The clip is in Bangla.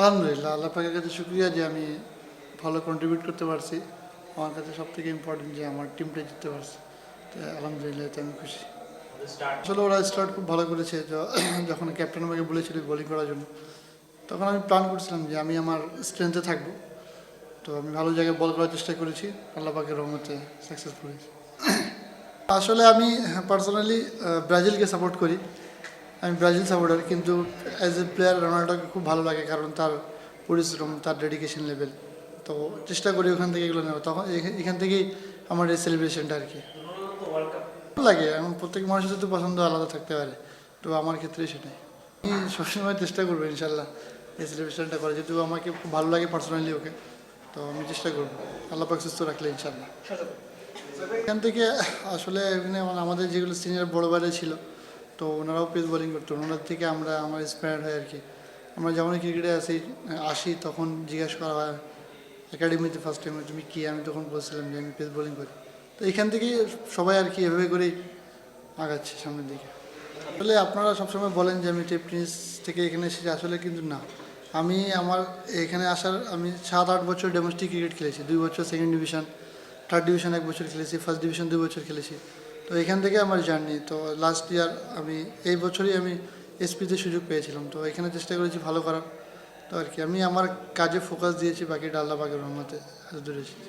আলহামদুলিল্লাহ আল্লাহ পাকের কাছে শুকরিয়া যে আমি ভালো কন্ট্রিবিউট করতে পারছি। আমার কাছে সবথেকে ইম্পর্টেন্ট যে আমার টিমটা জিততে পারছে। তো আলহামদুলিল্লাহ এতে আমি খুশি। আসলে ওরা স্টার্ট খুব ভালো করেছে। যখন ক্যাপ্টেন আমাকে বলেছিল বোলিং করার জন্য, তখন আমি প্ল্যান করছিলাম যে আমি আমার স্ট্রেংথে থাকবো। তো আমি ভালো জায়গায় বল করার চেষ্টা করেছি, আল্লাহ পাকের রহমতে সাকসেসফুল হয়েছি। আসলে আমি পার্সোনালি ব্রাজিলকে সাপোর্ট করি। আমি ব্রাজিল সাপোর্টার, কিন্তু অ্যাজ এ প্লেয়ার রোনাল্ডোকে খুব ভালো লাগে, কারণ তার পরিশ্রম, তার ডেডিকেশন লেভেল। তো চেষ্টা করি ওখান থেকে এগুলো নেওয়া, তখন এখান থেকেই আমার এই সেলিব্রেশনটা আর কি ভালো লাগে। এখন প্রত্যেক মানুষের তো পছন্দ আলাদা থাকতে পারে, তো আমার ক্ষেত্রে সেটাই। আমি সবসময় চেষ্টা করবো ইনশাল্লাহ এই সেলিব্রেশনটা করা, যেহেতু আমাকে খুব ভালো লাগে পার্সোনালি ওকে। তো আমি চেষ্টা করবো আল্লাহ পাক সুস্থ রাখলে ইনশাল্লাহ। এখান থেকে আসলে এখানে আমাদের যেগুলো সিনিয়র বড় ভাইরা ছিল, তো ওনারাও পেস বোলিং করতো, ওনার থেকে আমার ইন্সপায়ার্ড হয় আর কি। আমরা যেমন ক্রিকেটে আসি তখন জিজ্ঞাসা করা হয় একাডেমিতে ফার্স্ট টাইমে তুমি কী, আমি তখন বলছিলাম যে আমি পেস বোলিং করি। তো এখান থেকেই সবাই আর কি এভাবে করেই আগাচ্ছে সামনের দিকে। আসলে আপনারা সবসময় বলেন যে আমি টেনিস থেকে এখানে এসেছি, আসলে কিন্তু না। আমার এখানে আমি 7-8 বছর ডোমেস্টিক ক্রিকেট খেলেছি, 2 বছর সেকেন্ড ডিভিশন, থার্ড ডিভিশন 1 বছর খেলেছি, ফার্স্ট ডিভিশন 2 বছর খেলেছি। তো এখান থেকে আমার জার্নি। তো লাস্ট ইয়ার এই বছরই আমি এসপিতে সুযোগ পেয়েছিলাম, তো এখানে চেষ্টা করেছি ভালো করার। তো আর কি আমি আমার কাজে ফোকাস দিয়েছি, বাকিটা আল্লাহ পাকের রহমতে এত দূর এসেছি।